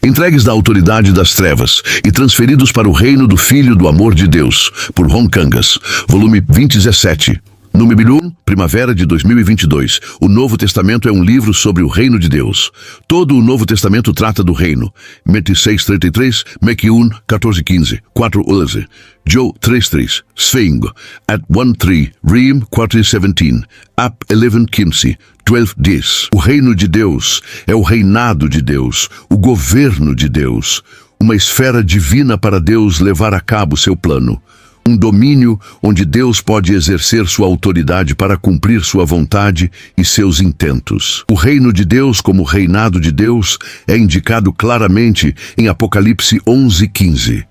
entregues da autoridade das trevas e transferidos para o reino do Filho do Amor de Deus, por Ron Kangas, volume 2017. Número 1, primavera de 2022. O Novo Testamento é um livro sobre o reino de Deus. Todo o Novo Testamento trata do reino. Mateus 6:33, Mec 1, 14:15, 4:11, Joe 3:3, Sving, at 1:3, Reem 4:17, Ap 11:15, 12:10. O reino de Deus é o reinado de Deus, o governo de Deus, uma esfera divina para Deus levar a cabo seu plano. Um domínio onde Deus pode exercer sua autoridade para cumprir sua vontade e seus intentos. O reino de Deus, como reinado de Deus, é indicado claramente em Apocalipse 11:15.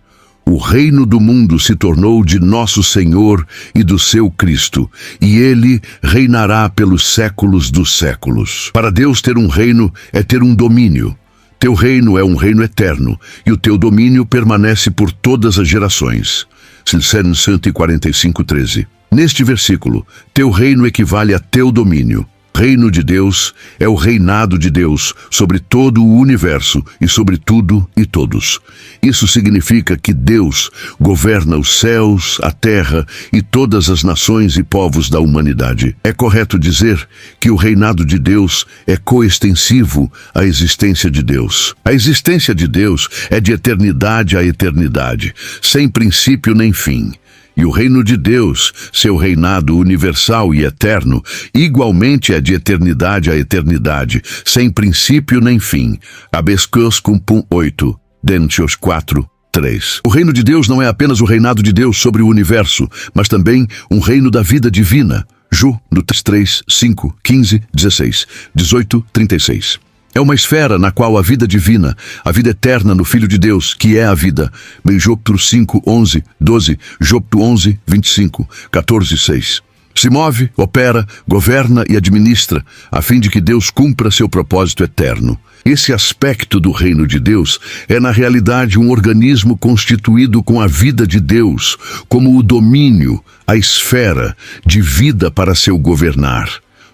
O reino do mundo se tornou de nosso Senhor e do seu Cristo, e ele reinará pelos séculos dos séculos. Para Deus, ter um reino é ter um domínio. Teu reino é um reino eterno, e o teu domínio permanece por todas as gerações. Salmos 145:13. Neste versículo, teu reino equivale a teu domínio. Reino de Deus é o reinado de Deus sobre todo o universo e sobre tudo e todos. Isso significa que Deus governa os céus, a terra e todas as nações e povos da humanidade. É correto dizer que o reinado de Deus é coextensivo à existência de Deus. A existência de Deus é de eternidade a eternidade, sem princípio nem fim. E o reino de Deus, seu reinado universal e eterno, igualmente é de eternidade a eternidade, sem princípio nem fim. Habacuc 1:8, Dêntios 4:3. O reino de Deus não é apenas o reinado de Deus sobre o universo, mas também um reino da vida divina. Ju, no 3, 5, 15, 16, 18, 36. É uma esfera na qual a vida divina, a vida eterna no Filho de Deus, que é a vida, Job 5, 11, 12, Job 11, 25, 14, 6. Se move, opera, governa e administra, a fim de que Deus cumpra seu propósito eterno. Esse aspecto do reino de Deus é, na realidade, um organismo constituído com a vida de Deus, como o domínio, a esfera de vida para seu governar,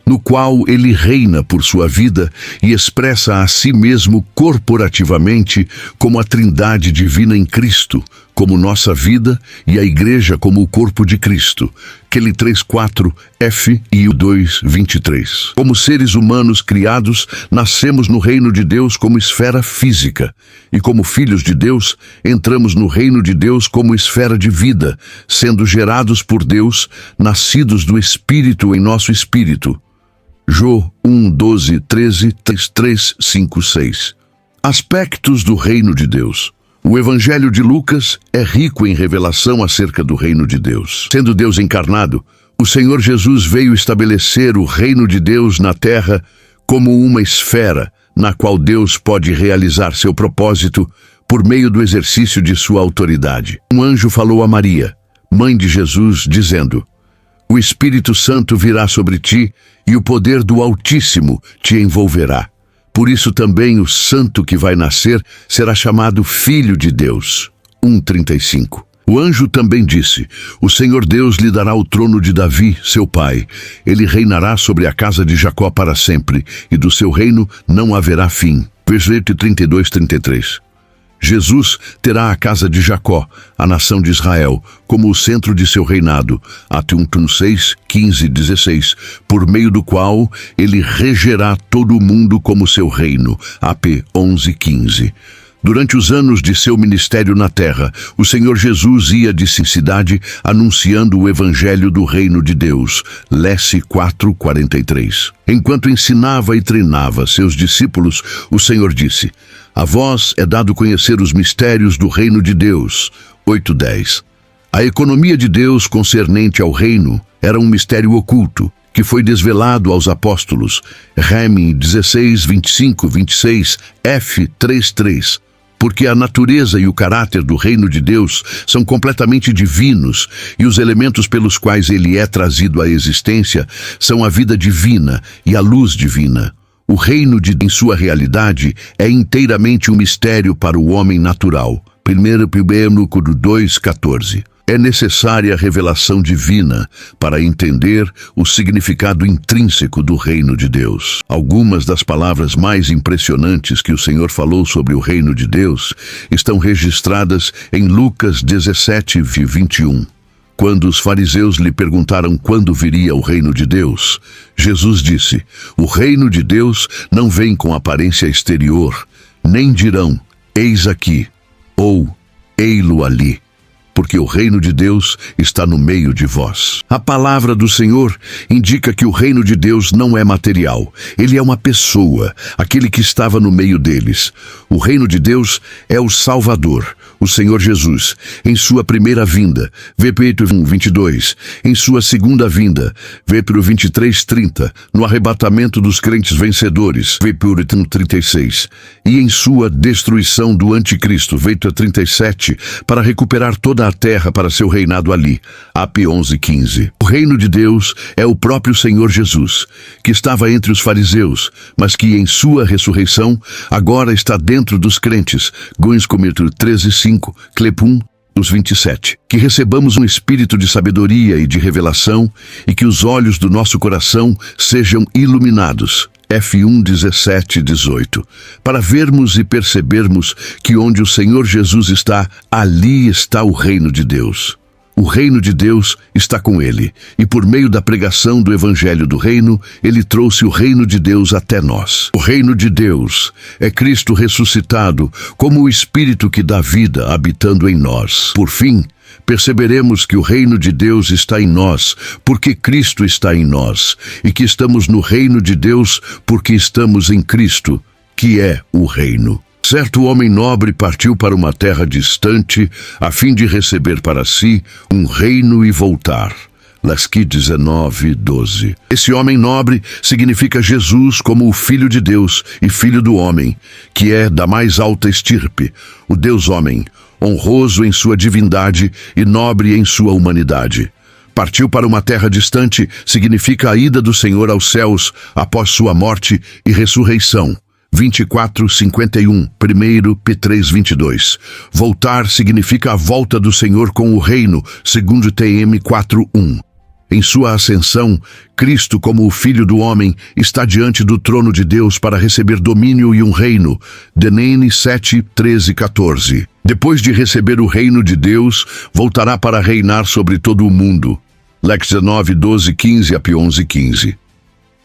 no qual ele reina por sua vida e expressa a si mesmo corporativamente como a Trindade divina em Cristo, como nossa vida, e a Igreja como o corpo de Cristo. Quelly 3:4, F e 2:23. Como seres humanos criados, nascemos no reino de Deus como esfera física, e como filhos de Deus, entramos no reino de Deus como esfera de vida, sendo gerados por Deus, nascidos do Espírito em nosso espírito. Jó 1, 12, 13, 3, 5, 6. Aspectos do reino de Deus. O Evangelho de Lucas é rico em revelação acerca do reino de Deus. Sendo Deus encarnado, o Senhor Jesus veio estabelecer o reino de Deus na terra como uma esfera na qual Deus pode realizar seu propósito por meio do exercício de sua autoridade. Um anjo falou a Maria, mãe de Jesus, dizendo: o Espírito Santo virá sobre ti e o poder do Altíssimo te envolverá. Por isso também o santo que vai nascer será chamado Filho de Deus. 1:35. O anjo também disse: o Senhor Deus lhe dará o trono de Davi, seu pai. Ele reinará sobre a casa de Jacó para sempre, e do seu reino não haverá fim. Versículo 32-33. Jesus terá a casa de Jacó, a nação de Israel, como o centro de seu reinado, Atos 6, 15 e 16, por meio do qual ele regerá todo o mundo como seu reino, AP 11, 15. Durante os anos de seu ministério na terra, o Senhor Jesus ia de cidade anunciando o evangelho do reino de Deus, Lesse 4:43. Enquanto ensinava e treinava seus discípulos, o Senhor disse: a vós é dado conhecer os mistérios do reino de Deus, 8:10. A economia de Deus concernente ao reino era um mistério oculto, que foi desvelado aos apóstolos, Remi 16, 25, 26, F 3:3. Porque a natureza e o caráter do reino de Deus são completamente divinos, e os elementos pelos quais ele é trazido à existência são a vida divina e a luz divina. O reino em sua realidade é inteiramente um mistério para o homem natural. 1 Pedro 2:14. É necessária a revelação divina para entender o significado intrínseco do reino de Deus. Algumas das palavras mais impressionantes que o Senhor falou sobre o reino de Deus estão registradas em Lucas 17:21. Quando os fariseus lhe perguntaram quando viria o reino de Deus, Jesus disse: o reino de Deus não vem com aparência exterior, nem dirão, eis aqui, ou ei-lo ali, porque o reino de Deus está no meio de vós. A palavra do Senhor indica que o reino de Deus não é material. Ele é uma pessoa, aquele que estava no meio deles. O reino de Deus é o Salvador, o Senhor Jesus, em sua primeira vinda, vê Pedro 1:22, em sua segunda vinda, vê Pedro 23:30, no arrebatamento dos crentes vencedores, vê Pedro 1:36, e em sua destruição do anticristo, vê Pedro 37, para recuperar toda a terra para seu reinado ali, Ap 11:15. O reino de Deus é o próprio Senhor Jesus, que estava entre os fariseus, mas que em sua ressurreição agora está dentro dos crentes, Gões 13:5, Clepum, os 27. Que recebamos um espírito de sabedoria e de revelação e que os olhos do nosso coração sejam iluminados. F1 17:18, para vermos e percebermos que onde o Senhor Jesus está, ali está o reino de Deus. O reino de Deus está com ele, e por meio da pregação do Evangelho do Reino, ele trouxe o reino de Deus até nós. O reino de Deus é Cristo ressuscitado, como o Espírito que dá vida habitando em nós. Por fim, perceberemos que o reino de Deus está em nós, porque Cristo está em nós, e que estamos no reino de Deus porque estamos em Cristo, que é o reino. Certo homem nobre partiu para uma terra distante, a fim de receber para si um reino e voltar. Lasqui 19:12. Esse homem nobre significa Jesus como o Filho de Deus e Filho do homem, que é da mais alta estirpe, o Deus-homem, honroso em sua divindade e nobre em sua humanidade. Partiu para uma terra distante significa a ida do Senhor aos céus após sua morte e ressurreição. 24:51, 1 Pedro 3:22. Voltar significa a volta do Senhor com o reino, segundo TM 4:1. Em sua ascensão, Cristo, como o Filho do Homem, está diante do trono de Deus para receber domínio e um reino. Denene 7:13-14. Depois de receber o reino de Deus, voltará para reinar sobre todo o mundo. Lex 19:12-15 a 11:15.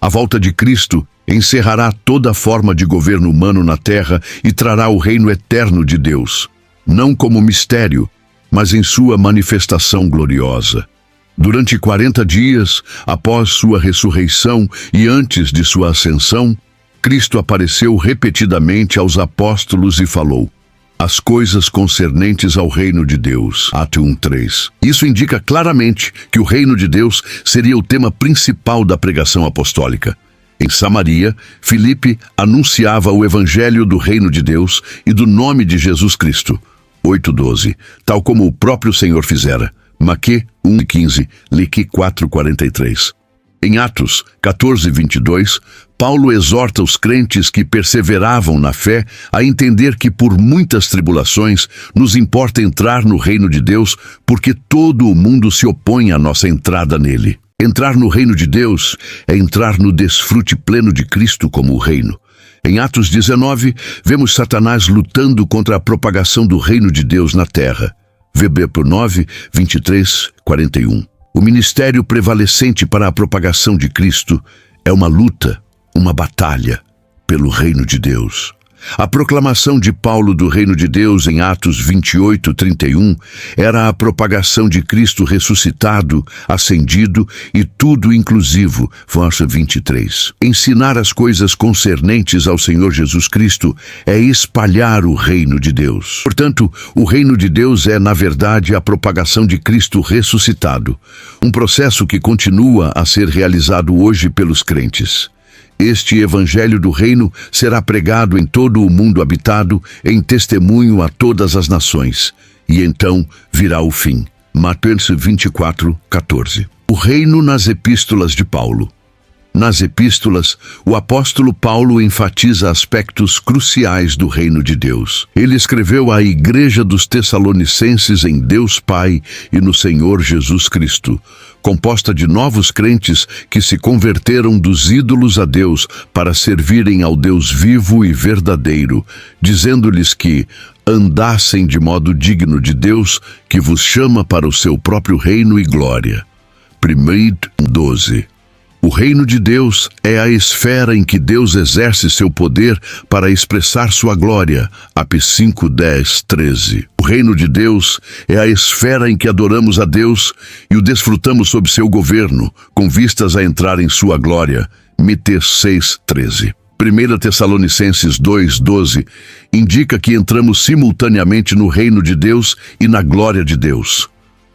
A volta de Cristo encerrará toda forma de governo humano na terra e trará o reino eterno de Deus, não como mistério, mas em sua manifestação gloriosa. Durante 40 dias, após sua ressurreição e antes de sua ascensão, Cristo apareceu repetidamente aos apóstolos e falou: as coisas concernentes ao reino de Deus. Atos 1:3. Isso indica claramente que o reino de Deus seria o tema principal da pregação apostólica. Em Samaria, Filipe anunciava o evangelho do reino de Deus e do nome de Jesus Cristo. 8:12. Tal como o próprio Senhor fizera. Maquê 1:15, Liqui 4:43. Em Atos 14:22, Paulo exorta os crentes que perseveravam na fé a entender que por muitas tribulações nos importa entrar no reino de Deus porque todo o mundo se opõe à nossa entrada nele. Entrar no reino de Deus é entrar no desfrute pleno de Cristo como o reino. Em Atos 19, vemos Satanás lutando contra a propagação do reino de Deus na terra. VB 9:23-41. O ministério prevalecente para a propagação de Cristo é uma luta, uma batalha pelo reino de Deus. A proclamação de Paulo do reino de Deus em Atos 28:31 era a propagação de Cristo ressuscitado, ascendido e tudo inclusivo, verso 23. Ensinar as coisas concernentes ao Senhor Jesus Cristo é espalhar o reino de Deus. Portanto, o reino de Deus é, na verdade, a propagação de Cristo ressuscitado, um processo que continua a ser realizado hoje pelos crentes. Este evangelho do reino será pregado em todo o mundo habitado, em testemunho a todas as nações. E então virá o fim. Mateus 24:14. O reino nas epístolas de Paulo. Nas epístolas, o apóstolo Paulo enfatiza aspectos cruciais do reino de Deus. Ele escreveu à igreja dos Tessalonicenses em Deus Pai e no Senhor Jesus Cristo, composta de novos crentes que se converteram dos ídolos a Deus para servirem ao Deus vivo e verdadeiro, dizendo-lhes que andassem de modo digno de Deus, que vos chama para o seu próprio reino e glória. 1:12. O reino de Deus é a esfera em que Deus exerce seu poder para expressar sua glória. Ap 5:10-13. O reino de Deus é a esfera em que adoramos a Deus e o desfrutamos sob seu governo, com vistas a entrar em sua glória. Mit 6:13. 1 Tessalonicenses 2:12 indica que entramos simultaneamente no reino de Deus e na glória de Deus.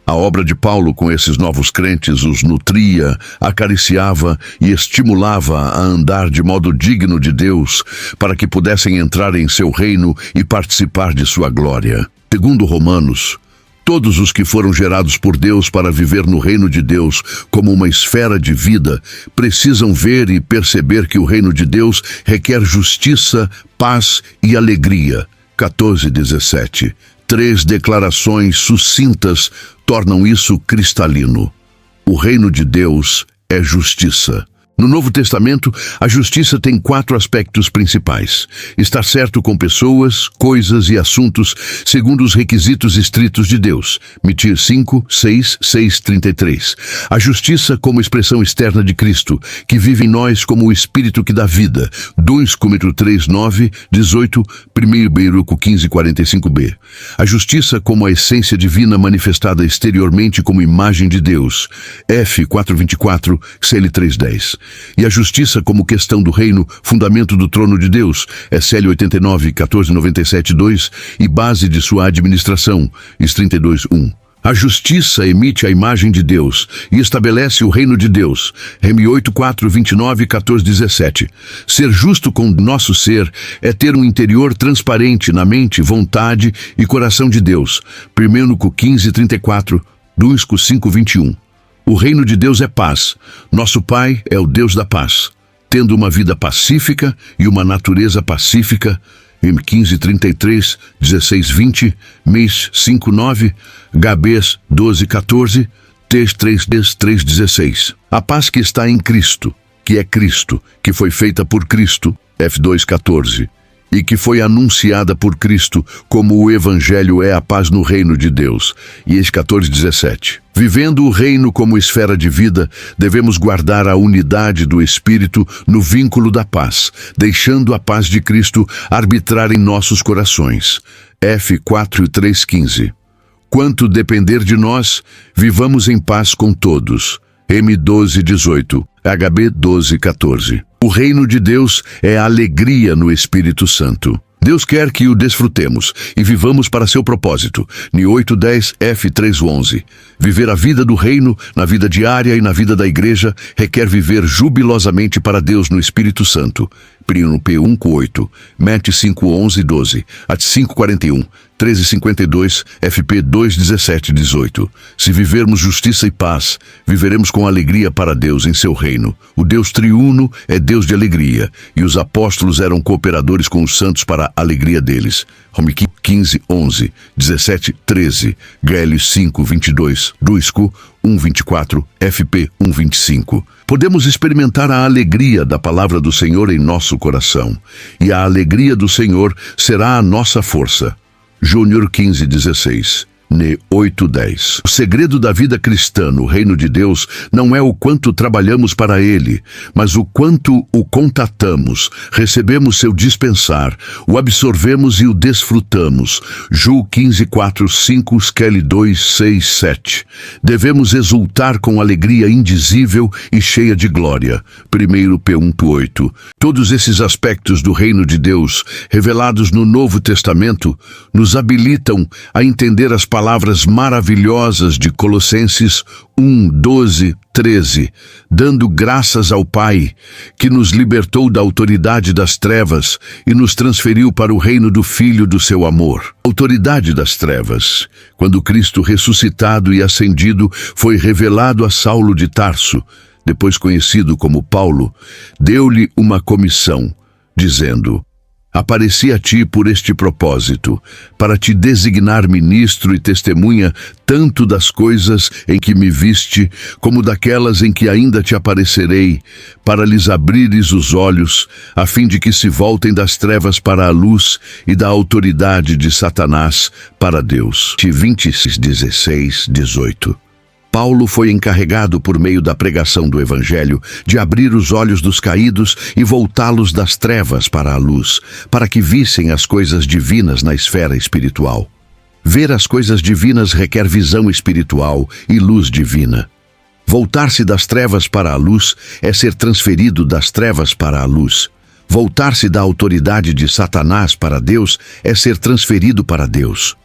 A obra de Paulo com esses novos crentes os nutria, acariciava e estimulava a andar de modo digno de Deus, para que pudessem entrar em seu reino e participar de sua glória. Segundo Romanos, todos os que foram gerados por Deus para viver no reino de Deus como uma esfera de vida, precisam ver e perceber que o reino de Deus requer justiça, paz e alegria. 14:17. 3 declarações sucintas tornam isso cristalino. O reino de Deus é justiça. No Novo Testamento, a justiça tem 4 aspectos principais: estar certo com pessoas, coisas e assuntos segundo os requisitos estritos de Deus. Mit 5:6-6:33. A justiça como expressão externa de Cristo, que vive em nós como o Espírito que dá vida. 2 Coríntios 3:9-18, 1 Baruco 15:45b. A justiça como a essência divina manifestada exteriormente como imagem de Deus. F 4:24, CL 3:10. E a justiça como questão do reino, fundamento do trono de Deus, SL 89, 1497-2, e base de sua administração, IS 32:1. A justiça emite a imagem de Deus e estabelece o reino de Deus, Remi 8:4, 29, 14, 17. Ser justo com nosso ser é ter um interior transparente na mente, vontade e coração de Deus, 1 15:34, 2 5:21. O reino de Deus é paz. Nosso Pai é o Deus da paz, tendo uma vida pacífica e uma natureza pacífica. M 15:33, 16:20, Mês 5:9, Gabês 12:14, Ts 3:16. A paz que está em Cristo, que é Cristo, que foi feita por Cristo, F 2:14, e que foi anunciada por Cristo, como o Evangelho é a paz no reino de Deus, IS 14:17. Vivendo o reino como esfera de vida, devemos guardar a unidade do Espírito no vínculo da paz, deixando a paz de Cristo arbitrar em nossos corações. F 4:3-15. Quanto depender de nós, vivamos em paz com todos. M 12:18, HB 12:14. O reino de Deus é a alegria no Espírito Santo. Deus quer que o desfrutemos e vivamos para seu propósito. Ni 8:10, F 3:11. Viver a vida do reino, na vida diária e na vida da igreja, requer viver jubilosamente para Deus no Espírito Santo. P 1:8, Mat 5:11-12, At 5:41, 13:52, FP 2:17-18. Se vivermos justiça e paz, viveremos com alegria para Deus em seu reino. O Deus triuno é Deus de alegria, e os apóstolos eram cooperadores com os santos para a alegria deles. Rome 15:11, 17:13, GL 5:22, Duisco 1:24, FP 1:25. Podemos experimentar a alegria da palavra do Senhor em nosso coração, e a alegria do Senhor será a nossa força. Júnior 15:16, Ne 8:10. O segredo da vida cristã no reino de Deus não é o quanto trabalhamos para Ele, mas o quanto o contatamos, recebemos seu dispensar, o absorvemos e o desfrutamos. Ju 15:4-5, Skelly 2:6-7. Devemos exultar com alegria indizível e cheia de glória. 1 P 1:8. Todos esses aspectos do reino de Deus, revelados no Novo Testamento, nos habilitam a entender as palavras maravilhosas de Colossenses 1:12-13, dando graças ao Pai, que nos libertou da autoridade das trevas e nos transferiu para o reino do Filho do seu amor. Autoridade das trevas. Quando Cristo ressuscitado e ascendido foi revelado a Saulo de Tarso, depois conhecido como Paulo, deu-lhe uma comissão, dizendo: Apareci a ti por este propósito, para te designar ministro e testemunha tanto das coisas em que me viste, como daquelas em que ainda te aparecerei, para lhes abrires os olhos, a fim de que se voltem das trevas para a luz e da autoridade de Satanás para Deus. 26:16-18. Paulo foi encarregado por meio da pregação do Evangelho de abrir os olhos dos caídos e voltá-los das trevas para a luz, para que vissem as coisas divinas na esfera espiritual. Ver as coisas divinas requer visão espiritual e luz divina. Voltar-se das trevas para a luz é ser transferido das trevas para a luz. Voltar-se da autoridade de Satanás para Deus é ser transferido para Deus.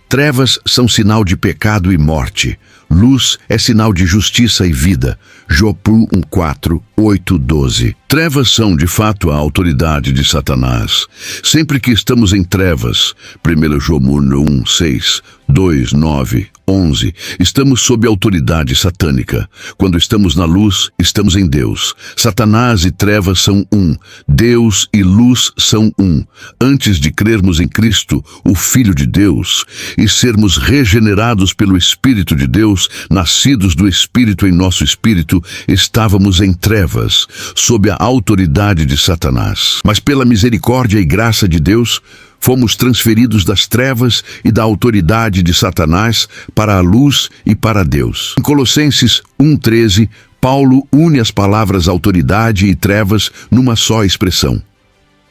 Trevas são sinal de pecado e morte. Luz é sinal de justiça e vida. Job 1:4-8-12. Trevas são, de fato, a autoridade de Satanás. Sempre que estamos em trevas, 1 Job 1:6, 2:9-11, estamos sob a autoridade satânica. Quando estamos na luz, estamos em Deus. Satanás e trevas são um. Deus e luz são um. Antes de crermos em Cristo, o Filho de Deus, e sermos regenerados pelo Espírito de Deus, nascidos do Espírito em nosso espírito, estávamos em trevas, sob a autoridade de Satanás. Mas pela misericórdia e graça de Deus, fomos transferidos das trevas e da autoridade de Satanás para a luz e para Deus. Em Colossenses 1:13, Paulo une as palavras autoridade e trevas numa só expressão.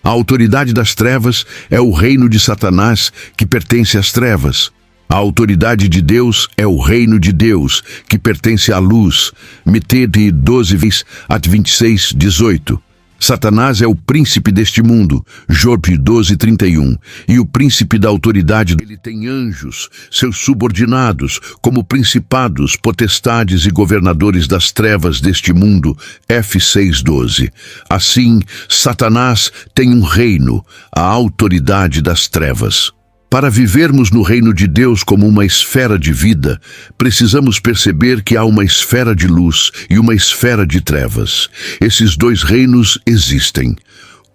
A autoridade das trevas é o reino de Satanás, que pertence às trevas. A autoridade de Deus é o reino de Deus, que pertence à luz. Mitede 12:26-18. Satanás é o príncipe deste mundo, Job 12:31, e o príncipe da autoridade dele tem anjos, seus subordinados, como principados, potestades e governadores das trevas deste mundo, F 6:12. Assim, Satanás tem um reino, a autoridade das trevas. Para vivermos no reino de Deus como uma esfera de vida, precisamos perceber que há uma esfera de luz e uma esfera de trevas. Esses dois reinos existem,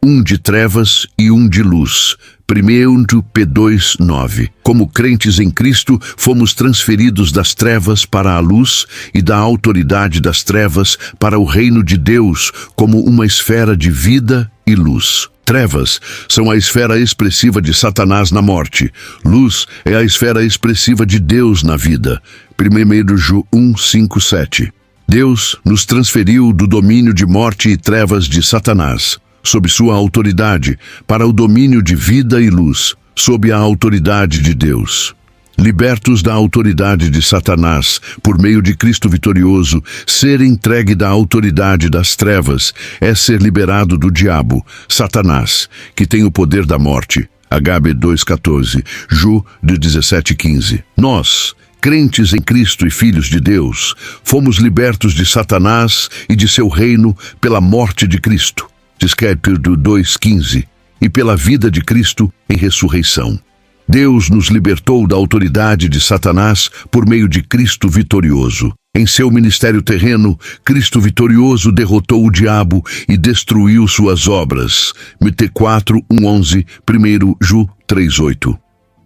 um de trevas e um de luz. 1 Pedro 2:9. Como crentes em Cristo, fomos transferidos das trevas para a luz e da autoridade das trevas para o reino de Deus como uma esfera de vida e luz. Trevas são a esfera expressiva de Satanás na morte. Luz é a esfera expressiva de Deus na vida. 1 João 1:5-7. Deus nos transferiu do domínio de morte e trevas de Satanás, sob sua autoridade, para o domínio de vida e luz, sob a autoridade de Deus. Libertos da autoridade de Satanás, por meio de Cristo vitorioso, ser entregue da autoridade das trevas é ser liberado do diabo, Satanás, que tem o poder da morte. Hb 2:14, Ju 17:15. Nós, crentes em Cristo e filhos de Deus, fomos libertos de Satanás e de seu reino pela morte de Cristo, Discípulo 2:15, e pela vida de Cristo em ressurreição. Deus nos libertou da autoridade de Satanás por meio de Cristo vitorioso. Em seu ministério terreno, Cristo vitorioso derrotou o diabo e destruiu suas obras. Mt 4:11, 1 Ju 3:8.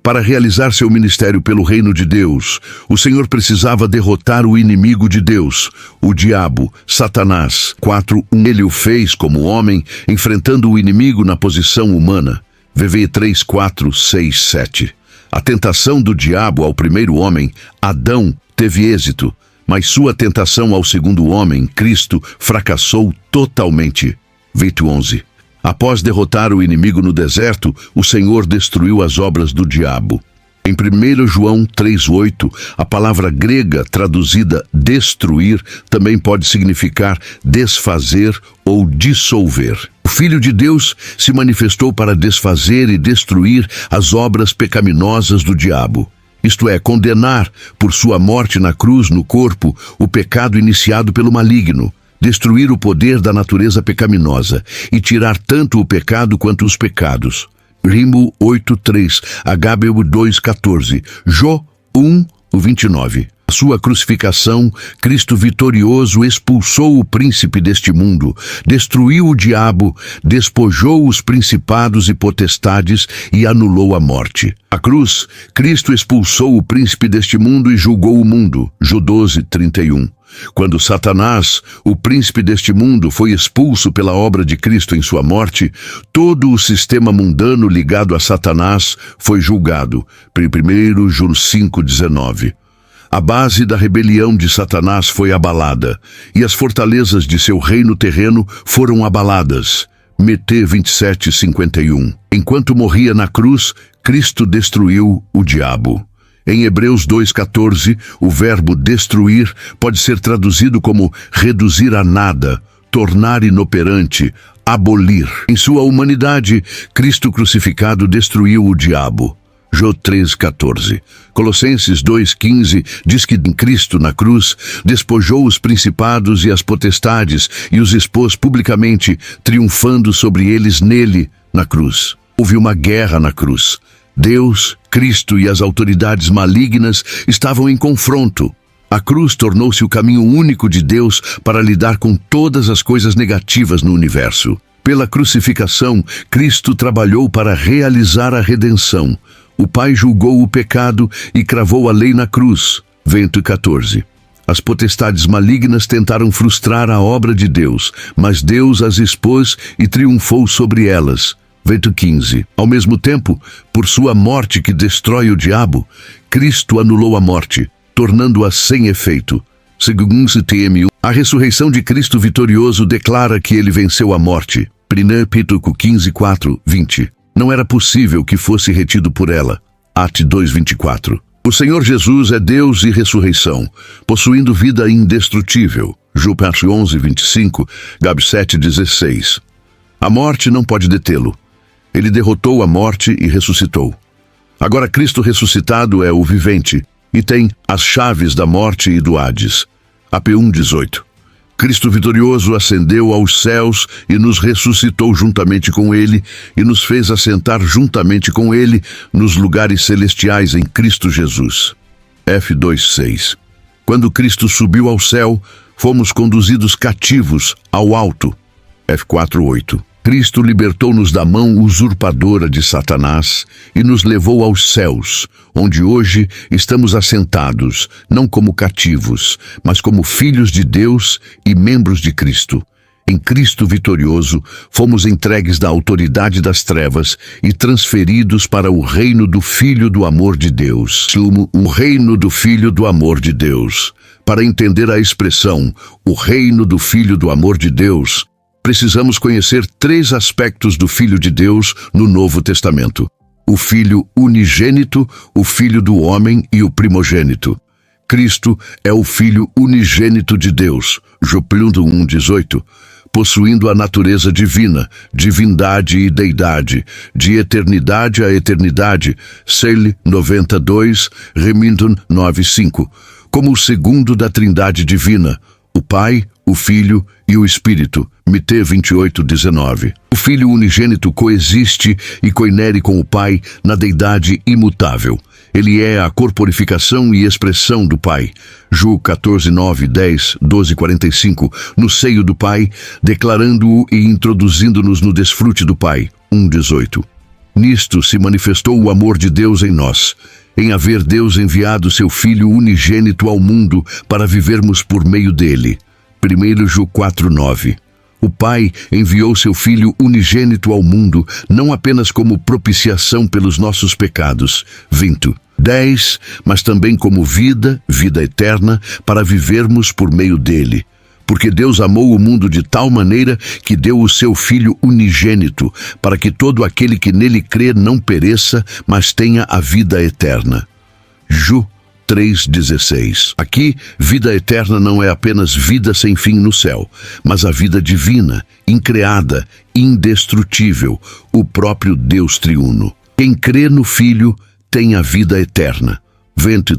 Para realizar seu ministério pelo reino de Deus, o Senhor precisava derrotar o inimigo de Deus, o diabo, Satanás. 4:1. Ele o fez como homem, enfrentando o inimigo na posição humana. VV 3:4-6-7. A tentação do diabo ao primeiro homem, Adão, teve êxito, mas sua tentação ao segundo homem, Cristo, fracassou totalmente. Vito 11. Após derrotar o inimigo no deserto, o Senhor destruiu as obras do diabo. Em 1 João 3:8, a palavra grega traduzida destruir também pode significar desfazer ou dissolver. O Filho de Deus se manifestou para desfazer e destruir as obras pecaminosas do diabo. Isto é, condenar, por sua morte na cruz no corpo, o pecado iniciado pelo maligno, destruir o poder da natureza pecaminosa e tirar tanto o pecado quanto os pecados. Rimo 8:3, Hb 2:14, Jó 1:29. Sua crucificação, Cristo vitorioso expulsou o príncipe deste mundo, destruiu o diabo, despojou os principados e potestades e anulou a morte. A cruz, Cristo expulsou o príncipe deste mundo e julgou o mundo. Jó 12:31. Quando Satanás, o príncipe deste mundo, foi expulso pela obra de Cristo em sua morte, todo o sistema mundano ligado a Satanás foi julgado. 1 Jó 5:19. A base da rebelião de Satanás foi abalada, e as fortalezas de seu reino terreno foram abaladas. Mt 27:51. Enquanto morria na cruz, Cristo destruiu o diabo. Em Hebreus 2:14, o verbo destruir pode ser traduzido como reduzir a nada, tornar inoperante, abolir. Em sua humanidade, Cristo crucificado destruiu o diabo. Jó 3:14. Colossenses 2:15 diz que em Cristo na cruz despojou os principados e as potestades e os expôs publicamente, triunfando sobre eles nele, na cruz. Houve uma guerra na cruz. Deus, Cristo e as autoridades malignas estavam em confronto. A cruz tornou-se o caminho único de Deus para lidar com todas as coisas negativas no universo. Pela crucificação, Cristo trabalhou para realizar a redenção. O Pai julgou o pecado e cravou a lei na cruz. Vento 14. As potestades malignas tentaram frustrar a obra de Deus, mas Deus as expôs e triunfou sobre elas. Vento 15. Ao mesmo tempo, por sua morte que destrói o diabo, Cristo anulou a morte, tornando-a sem efeito. Segundo TM1, a ressurreição de Cristo vitorioso declara que ele venceu a morte. 1 Pedro 15:4-20. Não era possível que fosse retido por ela. Atos 2:24. O Senhor Jesus é Deus e ressurreição, possuindo vida indestrutível. Jó 11:25, Gab 7:16. A morte não pode detê-lo. Ele derrotou a morte e ressuscitou. Agora Cristo ressuscitado é o vivente e tem as chaves da morte e do Hades. AP 1:18. Cristo vitorioso ascendeu aos céus e nos ressuscitou juntamente com ele e nos fez assentar juntamente com ele nos lugares celestiais em Cristo Jesus. F2:6. Quando Cristo subiu ao céu, fomos conduzidos cativos ao alto. F4:8. Cristo libertou-nos da mão usurpadora de Satanás e nos levou aos céus, onde hoje estamos assentados, não como cativos, mas como filhos de Deus e membros de Cristo. Em Cristo vitorioso, fomos entregues da autoridade das trevas e transferidos para o reino do Filho do amor de Deus. O reino do Filho do amor de Deus. Para entender a expressão, o reino do Filho do amor de Deus, precisamos conhecer três aspectos do Filho de Deus no Novo Testamento: o Filho unigênito, o Filho do homem e o primogênito. Cristo é o Filho unigênito de Deus, Jó 1:18, possuindo a natureza divina, divindade e deidade, de eternidade a eternidade, Sele 92, Remindon 9:5, como o segundo da Trindade divina, o Pai, o Filho e o Espírito, Mt 28:19. O Filho unigênito coexiste e coinere com o Pai na deidade imutável. Ele é a corporificação e expressão do Pai. Jó 14:9, 10, 12:45, no seio do Pai, declarando-o e introduzindo-nos no desfrute do Pai. 1:18. Nisto se manifestou o amor de Deus em nós, em haver Deus enviado seu Filho unigênito ao mundo para vivermos por meio dele. 1 Jó 4:9. O Pai enviou seu Filho unigênito ao mundo, não apenas como propiciação pelos nossos pecados, 10, mas também como vida eterna, para vivermos por meio dele. Porque Deus amou o mundo de tal maneira que deu o seu Filho unigênito, para que todo aquele que nele crê não pereça, mas tenha a vida eterna. Jó 3:16. Aqui, vida eterna não é apenas vida sem fim no céu, mas a vida divina, increada, indestrutível, o próprio Deus triuno. Quem crê no Filho tem a vida eterna.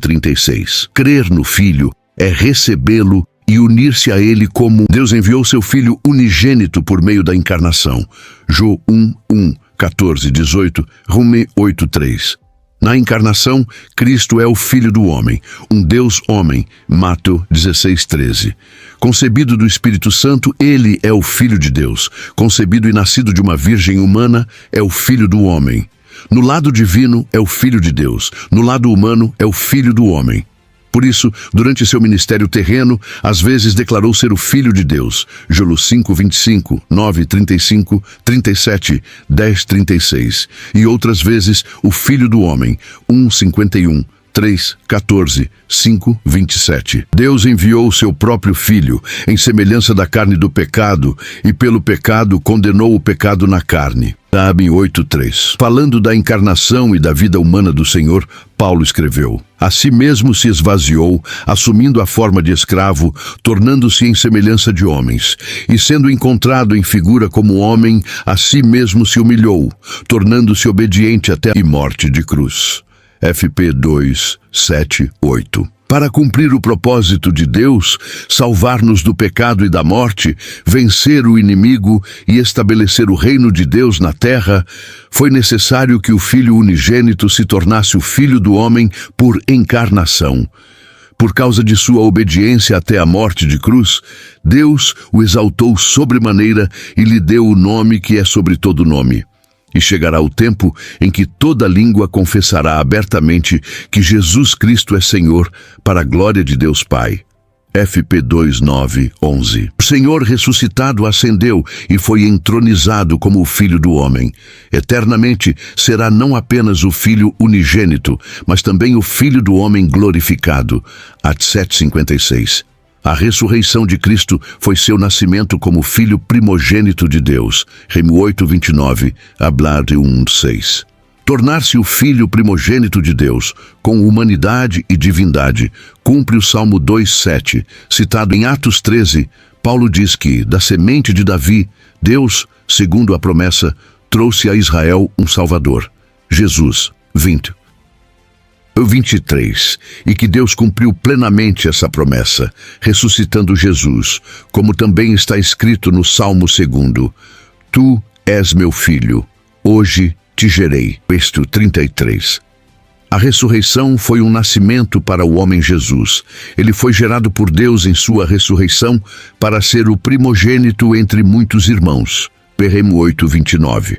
36. Crer no Filho é recebê-lo e unir-se a ele como Deus enviou seu Filho unigênito por meio da encarnação. Jó 1:14-18, Rumi 8:3. Na encarnação, Cristo é o Filho do Homem, um Deus-homem, Mateus 16:13. Concebido do Espírito Santo, ele é o Filho de Deus. Concebido e nascido de uma virgem humana, é o Filho do Homem. No lado divino, é o Filho de Deus. No lado humano, é o Filho do Homem. Por isso, durante seu ministério terreno, às vezes declarou ser o Filho de Deus. Joel 5:25, 9:35, 37, 10:36. E outras vezes, o Filho do Homem. 1:51, 3:14, 5:27. Deus enviou o seu próprio Filho, em semelhança da carne do pecado, e pelo pecado condenou o pecado na carne. Abre 8:3. Falando da encarnação e da vida humana do Senhor, Paulo escreveu: A si mesmo se esvaziou, assumindo a forma de escravo, tornando-se em semelhança de homens, e sendo encontrado em figura como homem, a si mesmo se humilhou, tornando-se obediente até a morte de cruz. FP 2, 7, 8. Para cumprir o propósito de Deus, salvar-nos do pecado e da morte, vencer o inimigo e estabelecer o reino de Deus na terra, foi necessário que o Filho unigênito se tornasse o Filho do Homem por encarnação. Por causa de sua obediência até a morte de cruz, Deus o exaltou sobremaneira e lhe deu o nome que é sobre todo nome. E chegará o tempo em que toda língua confessará abertamente que Jesus Cristo é Senhor, para a glória de Deus Pai. FP 2, 9, 11. O Senhor ressuscitado ascendeu e foi entronizado como o Filho do Homem. Eternamente será não apenas o Filho unigênito, mas também o Filho do Homem glorificado. Atos 7:56. A ressurreição de Cristo foi seu nascimento como Filho primogênito de Deus. Remo 8:29, Ablade 1:6. Tornar-se o Filho primogênito de Deus, com humanidade e divindade, cumpre o Salmo 2:7. Citado em Atos 13, Paulo diz que, da semente de Davi, Deus, segundo a promessa, trouxe a Israel um Salvador, Jesus. 23. E que Deus cumpriu plenamente essa promessa, ressuscitando Jesus, como também está escrito no Salmo 2: Tu és meu filho, hoje te gerei. Texto 33. A ressurreição foi um nascimento para o homem Jesus. Ele foi gerado por Deus em sua ressurreição para ser o primogênito entre muitos irmãos. Remo 8:29.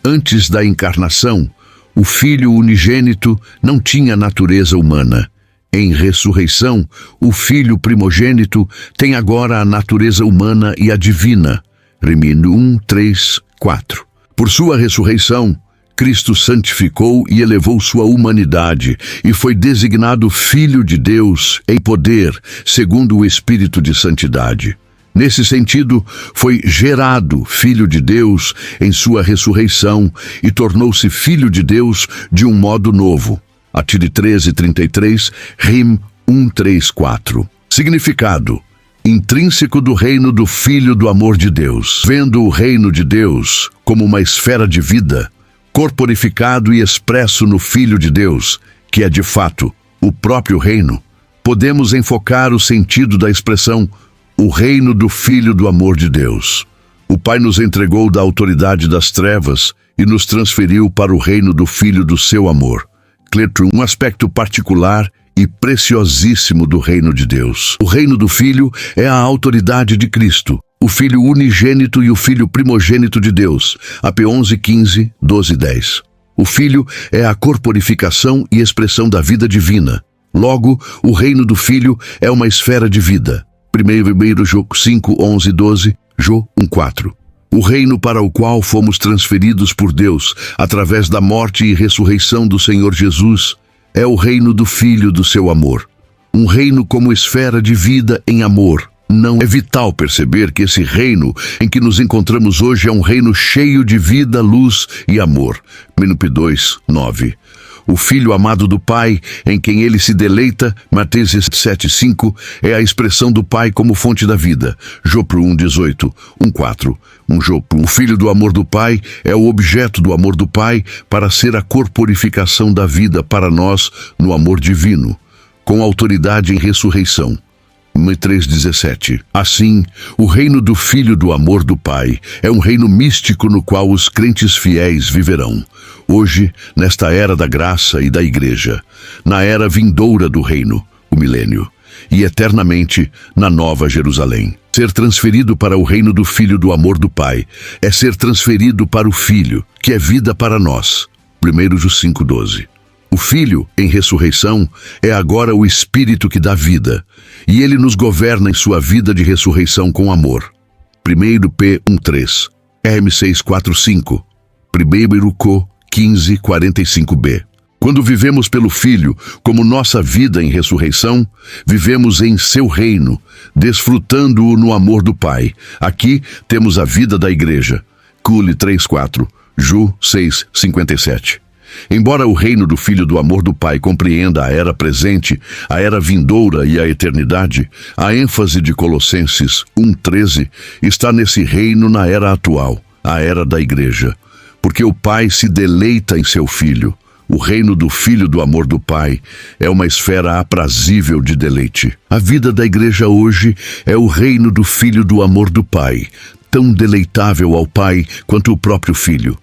Antes da encarnação, o Filho unigênito não tinha natureza humana. Em ressurreição, o Filho primogênito tem agora a natureza humana e a divina. Remino 1, 3, 4. Por sua ressurreição, Cristo santificou e elevou sua humanidade e foi designado Filho de Deus em poder, segundo o Espírito de Santidade. Nesse sentido, foi gerado Filho de Deus em sua ressurreição e tornou-se Filho de Deus de um modo novo. Atire 13:33, Rim 1:3-4. Significado: intrínseco do reino do Filho do amor de Deus. Vendo o reino de Deus como uma esfera de vida, corporificado e expresso no Filho de Deus, que é de fato o próprio reino, podemos enfocar o sentido da expressão o reino do Filho do amor de Deus. O Pai nos entregou da autoridade das trevas e nos transferiu para o reino do Filho do seu amor. Cletron, um aspecto particular e preciosíssimo do reino de Deus. O reino do Filho é a autoridade de Cristo, o Filho unigênito e o Filho primogênito de Deus. AP 11:15, 12:10. O Filho é a corporificação e expressão da vida divina. Logo, o reino do Filho é uma esfera de vida. 1 Jó 5, 11, 12, Jó 1:4. O reino para o qual fomos transferidos por Deus, através da morte e ressurreição do Senhor Jesus, é o reino do Filho do seu amor. Um reino como esfera de vida em amor. Não é vital perceber que esse reino em que nos encontramos hoje é um reino cheio de vida, luz e amor. Minup 2, 9. O Filho amado do Pai, em quem ele se deleita, Mateus 7:5, é a expressão do Pai como fonte da vida. Jó 1:18, 1:4. O Filho do amor do Pai é o objeto do amor do Pai para ser a corporificação da vida para nós no amor divino, com autoridade em ressurreição. 3:17. Assim, o reino do Filho do amor do Pai é um reino místico no qual os crentes fiéis viverão. Hoje, nesta era da graça e da igreja, na era vindoura do reino, o milênio, e eternamente na Nova Jerusalém. Ser transferido para o reino do Filho do amor do Pai é ser transferido para o Filho, que é vida para nós. 1 João 5:12. O Filho, em ressurreição, é agora o Espírito que dá vida, e ele nos governa em sua vida de ressurreição com amor. 1 P 1:3, RM6 4:5, 1 Co 15:45b. Quando vivemos pelo Filho, como nossa vida em ressurreição, vivemos em seu reino, desfrutando-o no amor do Pai. Aqui temos a vida da igreja. Cule 3:4, Ju 6:57. Embora o reino do Filho do amor do Pai compreenda a era presente, a era vindoura e a eternidade, a ênfase de Colossenses 1:13 está nesse reino na era atual, a era da igreja. Porque o Pai se deleita em seu Filho. O reino do Filho do amor do Pai é uma esfera aprazível de deleite. A vida da igreja hoje é o reino do Filho do amor do Pai, tão deleitável ao Pai quanto o próprio Filho.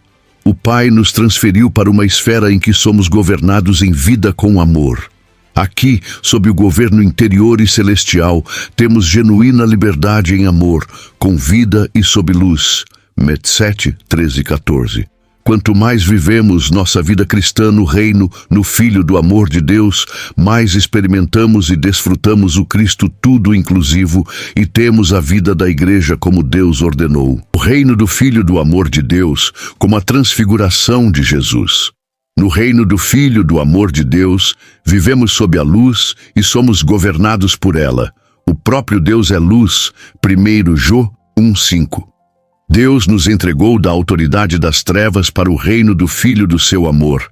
O Pai nos transferiu para uma esfera em que somos governados em vida com amor. Aqui, sob o governo interior e celestial, temos genuína liberdade em amor, com vida e sob luz. Met 7:13-14. Quanto mais vivemos nossa vida cristã no reino, no Filho do amor de Deus, mais experimentamos e desfrutamos o Cristo tudo inclusivo e temos a vida da igreja como Deus ordenou. O reino do Filho do amor de Deus, como a transfiguração de Jesus. No reino do Filho do amor de Deus, vivemos sob a luz e somos governados por ela. O próprio Deus é luz. 1 João 1:5. Deus nos entregou da autoridade das trevas para o reino do Filho do seu amor,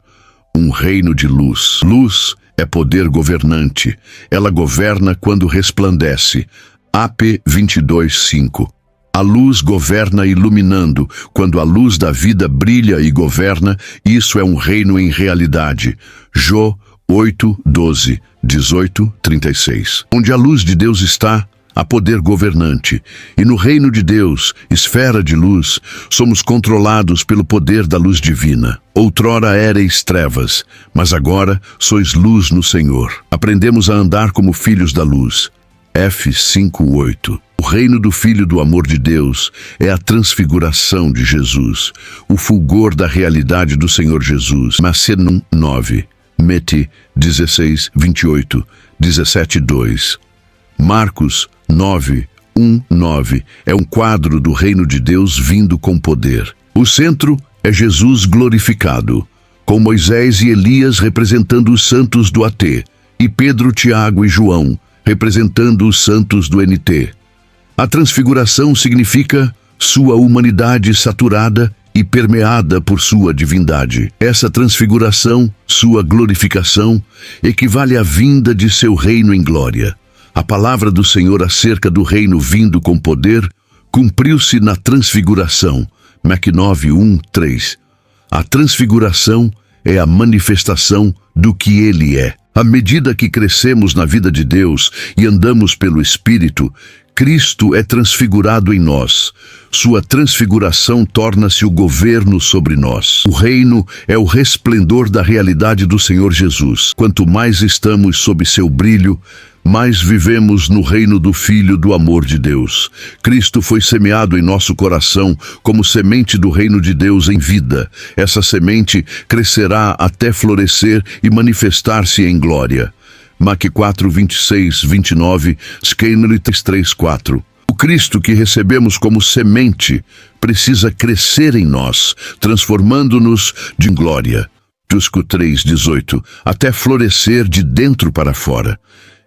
um reino de luz. Luz é poder governante. Ela governa quando resplandece. AP 22:5. A luz governa iluminando. Quando a luz da vida brilha e governa, isso é um reino em realidade. Jó 8:12, 18:36. Onde a luz de Deus está, há poder governante, e no reino de Deus, esfera de luz, somos controlados pelo poder da luz divina. Outrora éreis trevas, mas agora sois luz no Senhor. Aprendemos a andar como filhos da luz. F 5:8. O reino do Filho do amor de Deus é a transfiguração de Jesus, o fulgor da realidade do Senhor Jesus. Macedon 9, Meti 16:28, 17:2. Marcos 9:1-9 é um quadro do reino de Deus vindo com poder. O centro é Jesus glorificado, com Moisés e Elias representando os santos do AT, e Pedro, Tiago e João representando os santos do NT. A transfiguração significa sua humanidade saturada e permeada por sua divindade. Essa transfiguração, sua glorificação, equivale à vinda de seu reino em glória. A palavra do Senhor acerca do reino vindo com poder cumpriu-se na transfiguração. Mac 9:1-3. A transfiguração é a manifestação do que Ele é. À medida que crescemos na vida de Deus e andamos pelo Espírito, Cristo é transfigurado em nós. Sua transfiguração torna-se o governo sobre nós. O reino é o resplendor da realidade do Senhor Jesus. Quanto mais estamos sob seu brilho, mais vivemos no reino do Filho do amor de Deus. Cristo foi semeado em nosso coração como semente do reino de Deus em vida. Essa semente crescerá até florescer e manifestar-se em glória. Mac 4:26-29, Scanner 3:4. O Cristo que recebemos como semente precisa crescer em nós, transformando-nos de glória. Tusco 3:18, até florescer de dentro para fora.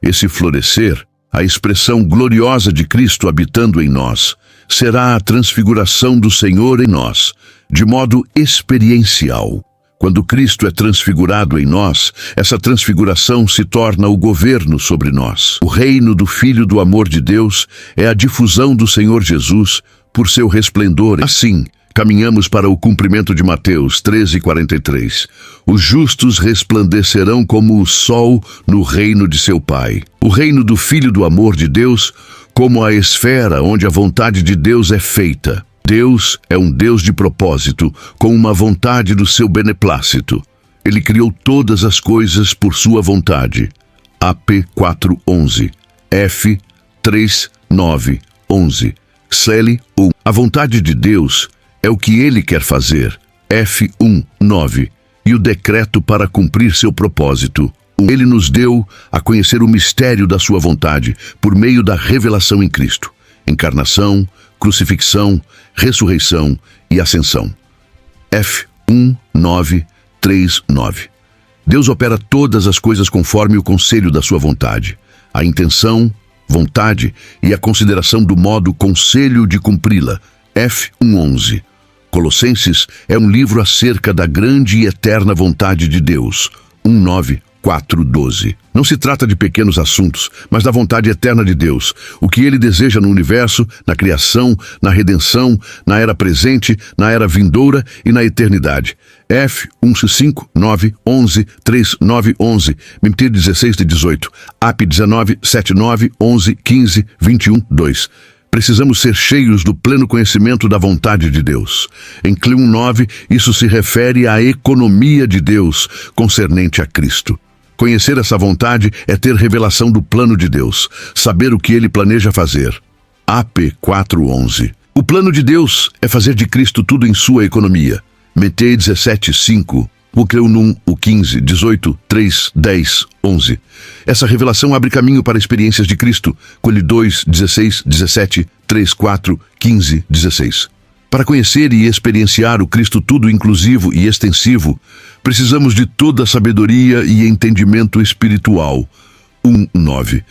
Esse florescer, a expressão gloriosa de Cristo habitando em nós, será a transfiguração do Senhor em nós, de modo experiencial. Quando Cristo é transfigurado em nós, essa transfiguração se torna o governo sobre nós. O reino do Filho do amor de Deus é a difusão do Senhor Jesus por seu resplendor. Assim, caminhamos para o cumprimento de Mateus 13:43. Os justos resplandecerão como o sol no reino de seu Pai. O reino do Filho do amor de Deus, como a esfera onde a vontade de Deus é feita. Deus é um Deus de propósito, com uma vontade do seu beneplácito. Ele criou todas as coisas por sua vontade. AP 4:11, F 3:9-11, Cele 1. A vontade de Deus é o que Ele quer fazer. F 1:9. E o decreto para cumprir seu propósito. Ele nos deu a conhecer o mistério da sua vontade por meio da revelação em Cristo. Encarnação, crucifixão, ressurreição e ascensão. F 1:9-3:9. Deus opera todas as coisas conforme o conselho da sua vontade. A intenção, vontade e a consideração do modo conselho de cumpri-la. F 1:11. Colossenses é um livro acerca da grande e eterna vontade de Deus. 1:9-4:12. Não se trata de pequenos assuntos, mas da vontade eterna de Deus, o que Ele deseja no universo, na criação, na redenção, na era presente, na era vindoura e na eternidade. F 1:5-9-11-3-9-11, MT 16-18, AP 19-7-9-11-15-21-2. Precisamos ser cheios do pleno conhecimento da vontade de Deus. Em Cleo 1:9, isso se refere à economia de Deus concernente a Cristo. Conhecer essa vontade é ter revelação do plano de Deus, saber o que Ele planeja fazer. AP 4:11. O plano de Deus é fazer de Cristo tudo em sua economia. MT 17:5. O Cleo 1, o 15, 18, 3, 10, 11. Essa revelação abre caminho para experiências de Cristo. Cole 2, 16, 17, 3, 4, 15, 16. Para conhecer e experienciar o Cristo tudo inclusivo e extensivo, precisamos de toda a sabedoria e entendimento espiritual. 1:9.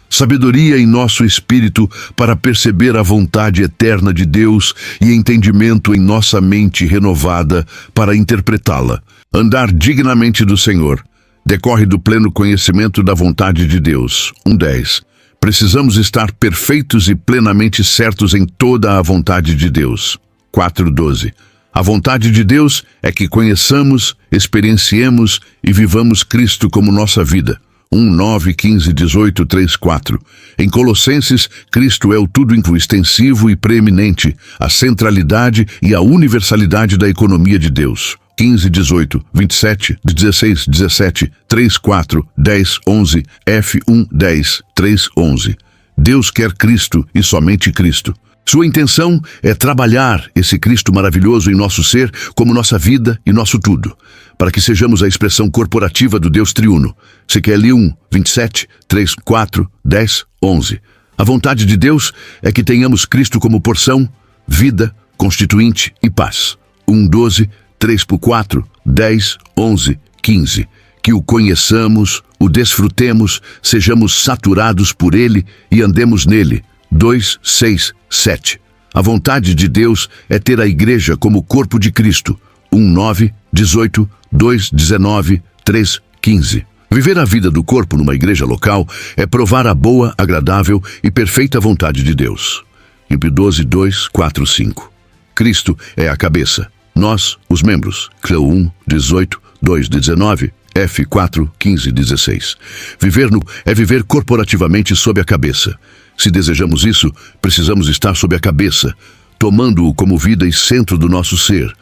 Sabedoria em nosso espírito para perceber a vontade eterna de Deus e entendimento em nossa mente renovada para interpretá-la. Andar dignamente do Senhor decorre do pleno conhecimento da vontade de Deus. 1:10. Precisamos estar perfeitos e plenamente certos em toda a vontade de Deus. 4:12. A vontade de Deus é que conheçamos, experienciemos e vivamos Cristo como nossa vida. 1:9-15-18-3-4. Em Colossenses, Cristo é o tudo extensivo e preeminente, a centralidade e a universalidade da economia de Deus. 15:18, 27, 16, 17, 3, 4, 10, 11, F 1:10, 3, 11. Deus quer Cristo e somente Cristo. Sua intenção é trabalhar esse Cristo maravilhoso em nosso ser como nossa vida e nosso tudo, para que sejamos a expressão corporativa do Deus triuno. CQL 1, 27, 3, 4, 10, 11. A vontade de Deus é que tenhamos Cristo como porção, vida, constituinte e paz. 1:12, 3-4, 10, 11, 15. Que o conheçamos, o desfrutemos, sejamos saturados por Ele e andemos nele. 2:6-7. A vontade de Deus é ter a igreja como corpo de Cristo. 1:9-18, 2:19, 3:15. Viver a vida do corpo numa igreja local é provar a boa, agradável e perfeita vontade de Deus. Filipe 12:2-4-5. Cristo é a cabeça. Nós, os membros. Cleo 1, 18, 2-19, F 4, 15-16. Viver é viver corporativamente sob a cabeça. Se desejamos isso, precisamos estar sob a cabeça, tomando-o como vida e centro do nosso ser.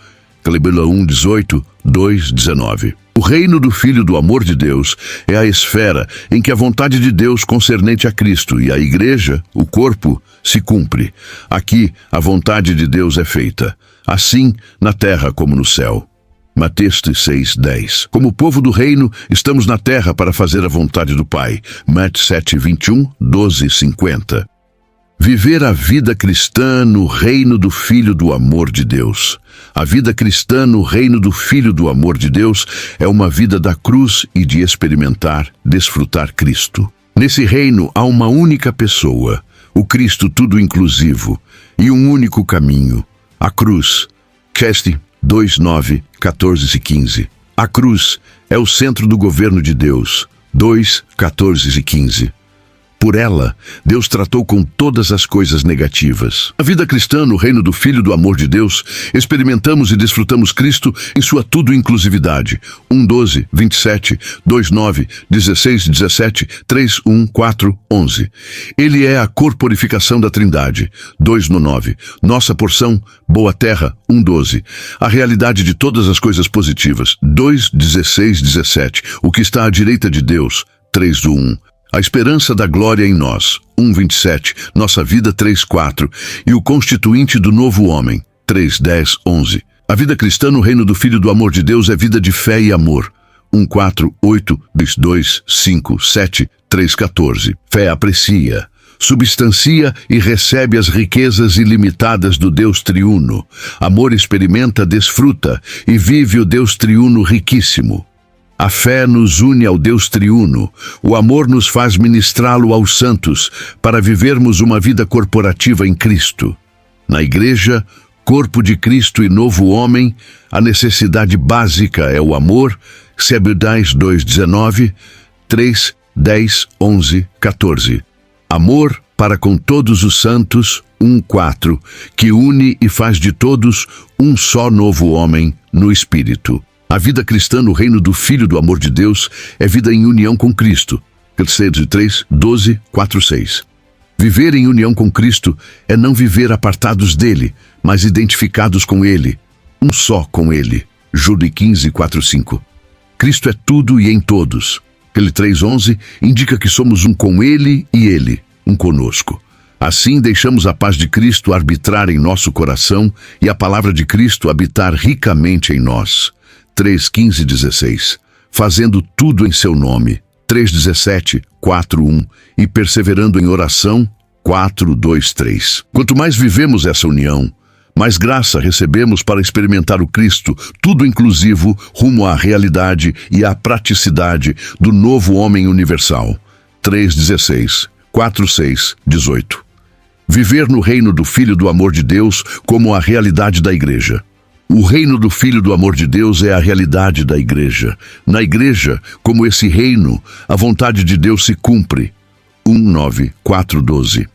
Cleibela 1, 18, 2:19. O reino do Filho do amor de Deus é a esfera em que a vontade de Deus concernente a Cristo e a igreja, o corpo, se cumpre. Aqui, a vontade de Deus é feita, assim na terra como no céu. Mateus 6:10. Como povo do reino, estamos na terra para fazer a vontade do Pai. Mateus 7:21, 12:50. Viver a vida cristã no reino do Filho do amor de Deus. A vida cristã no reino do Filho do amor de Deus é uma vida da cruz e de experimentar, desfrutar Cristo. Nesse reino há uma única pessoa, o Cristo tudo inclusivo, e um único caminho, a cruz. Ceste 2:9, 14 e 15. A cruz é o centro do governo de Deus. 2:14 e 15. Por ela, Deus tratou com todas as coisas negativas. Na vida cristã, no reino do Filho do amor de Deus, experimentamos e desfrutamos Cristo em sua tudo-inclusividade. 1:12, 27, 2:9, 16, 17, 3:1, 4, 11. Ele é a corporificação da Trindade. 2:9. Nossa porção, boa terra. 1:12. A realidade de todas as coisas positivas. 2:16, 17. O que está à direita de Deus. 3:1. A esperança da glória em nós, 1:27, nossa vida 3:4, e o constituinte do novo homem, 3:10, 11. A vida cristã no reino do Filho do amor de Deus é vida de fé e amor, 1:4, 8, 2, 5, 7, 3:14. Fé aprecia, substancia e recebe as riquezas ilimitadas do Deus triuno. Amor experimenta, desfruta e vive o Deus triuno riquíssimo. A fé nos une ao Deus triuno, o amor nos faz ministrá-lo aos santos para vivermos uma vida corporativa em Cristo. Na igreja, corpo de Cristo e novo homem, a necessidade básica é o amor, Sebedais 2:19, 3, 10, 11, 14. Amor para com todos os santos, 1:4, que une e faz de todos um só novo homem no Espírito. A vida cristã no reino do Filho do amor de Deus é vida em união com Cristo. Colossenses 3, 12, 4, 6. Viver em união com Cristo é não viver apartados dele, mas identificados com ele, um só com ele. Jude 15, 4, 5. Cristo é tudo e em todos. Ele 3:11 indica que somos um com ele e ele, um conosco. Assim deixamos a paz de Cristo arbitrar em nosso coração e a palavra de Cristo habitar ricamente em nós. 3:15, 16. Fazendo tudo em seu nome. 3:17, 4:1. E perseverando em oração. 4:2, 3. Quanto mais vivemos essa união, mais graça recebemos para experimentar o Cristo, tudo inclusivo, rumo à realidade e à praticidade do novo homem universal. 3:16, 4:6, 18. Viver no reino do Filho do amor de Deus como a realidade da igreja. O reino do Filho do amor de Deus é a realidade da igreja. Na igreja, como esse reino, a vontade de Deus se cumpre. 1:9, 4:12.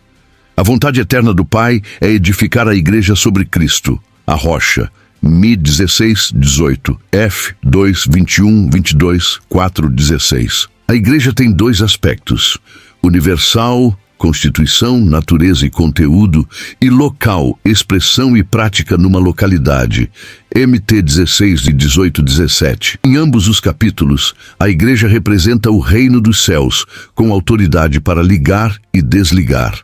A vontade eterna do Pai é edificar a igreja sobre Cristo, a rocha. Mi 16, 18, F 2, 21, 22, 4, 16. A igreja tem dois aspectos: universal, constituição, natureza e conteúdo, e local, expressão e prática numa localidade. MT 16 e 18, 17. Em ambos os capítulos, a igreja representa o reino dos céus, com autoridade para ligar e desligar.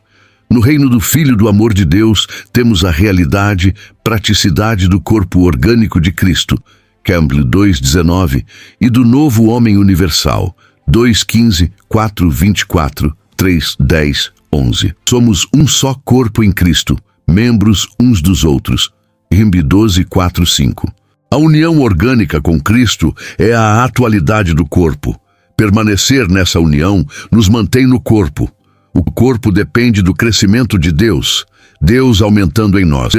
No reino do Filho do amor de Deus, temos a realidade, praticidade do corpo orgânico de Cristo, Campbell 2:19, e do novo homem universal, 2:15, 4:24, 3:10, 11. Somos um só corpo em Cristo, membros uns dos outros. Rimbe 12, 4, 5. A união orgânica com Cristo é a atualidade do corpo. Permanecer nessa união nos mantém no corpo. O corpo depende do crescimento de Deus, Deus aumentando em nós.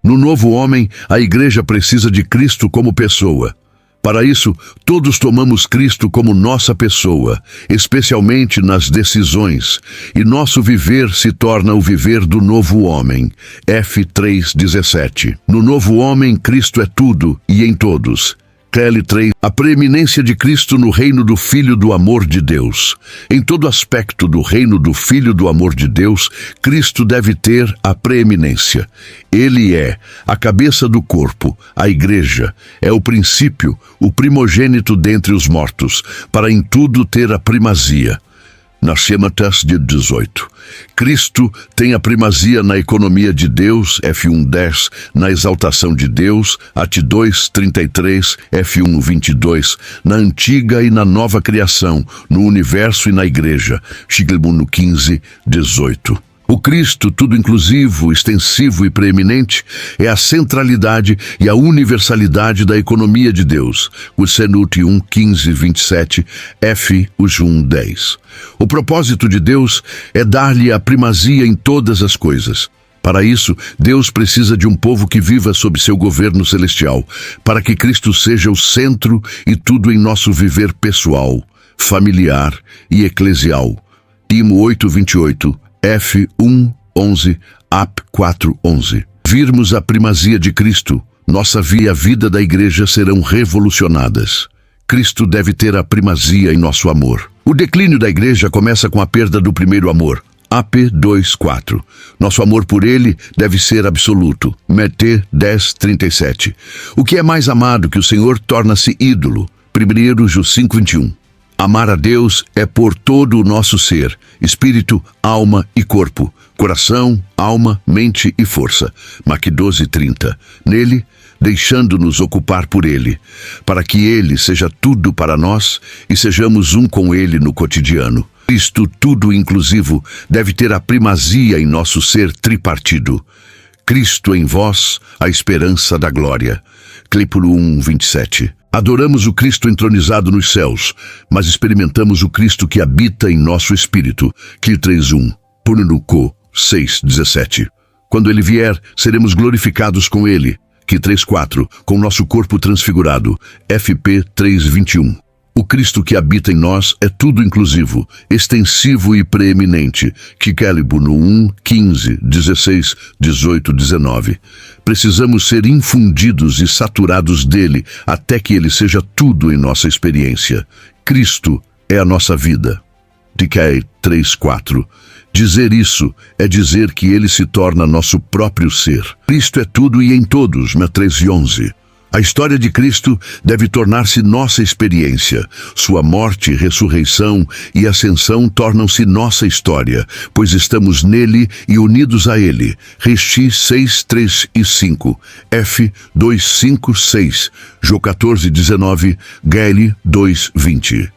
No novo homem, a igreja precisa de Cristo como pessoa. Para isso, todos tomamos Cristo como nossa pessoa, especialmente nas decisões, e nosso viver se torna o viver do novo homem. F 3:17. No novo homem, Cristo é tudo e em todos. KL 3. A preeminência de Cristo no reino do Filho do amor de Deus. Em todo aspecto do reino do Filho do amor de Deus, Cristo deve ter a preeminência. Ele é a cabeça do corpo, a igreja, é o princípio, o primogênito dentre os mortos, para em tudo ter a primazia. Nascematas de 18. Cristo tem a primazia na economia de Deus, F1:10, na exaltação de Deus, At 2:33, F1:22, na antiga e na nova criação, no universo e na igreja, Shigelmun 15:18. O Cristo, tudo inclusivo, extensivo e preeminente, é a centralidade e a universalidade da economia de Deus. O Senut 1:15-27, F. Us 1:10. O propósito de Deus é dar-lhe a primazia em todas as coisas. Para isso, Deus precisa de um povo que viva sob seu governo celestial, para que Cristo seja o centro e tudo em nosso viver pessoal, familiar e eclesial. IMO 828, F1, 11, AP 4, 11. Virmos a primazia de Cristo, nossa vida e a vida da igreja serão revolucionadas. Cristo deve ter a primazia em nosso amor. O declínio da igreja começa com a perda do primeiro amor. AP 2:4. Nosso amor por ele deve ser absoluto. MT 10:37. O que é mais amado que o Senhor torna-se ídolo. 1 5:21. Amar a Deus é por todo o nosso ser, espírito, alma e corpo, coração, alma, mente e força. Mac 12:30. Nele, deixando-nos ocupar por ele, para que ele seja tudo para nós e sejamos um com ele no cotidiano. Cristo, tudo inclusivo, deve ter a primazia em nosso ser tripartido. Cristo em vós, a esperança da glória. Cleípolo 1:27. Adoramos o Cristo entronizado nos céus, mas experimentamos o Cristo que habita em nosso espírito. Cl 3:1. Pununuco 6:17. Quando ele vier, seremos glorificados com ele. Cl 3:4. Com nosso corpo transfigurado. FP 3:21. O Cristo que habita em nós é tudo inclusivo, extensivo e preeminente. Kikelibo no 1, 15, 16, 18, 19. Precisamos ser infundidos e saturados dele até que ele seja tudo em nossa experiência. Cristo é a nossa vida. Dicae 3:4. Dizer isso é dizer que ele se torna nosso próprio ser. Cristo é tudo e em todos. 13:11. A história de Cristo deve tornar-se nossa experiência. Sua morte, ressurreição e ascensão tornam-se nossa história, pois estamos nele e unidos a ele. Resti 6, 3 e 5, F 2, 5, 6, Jó 14, 19, Gael 2, 20.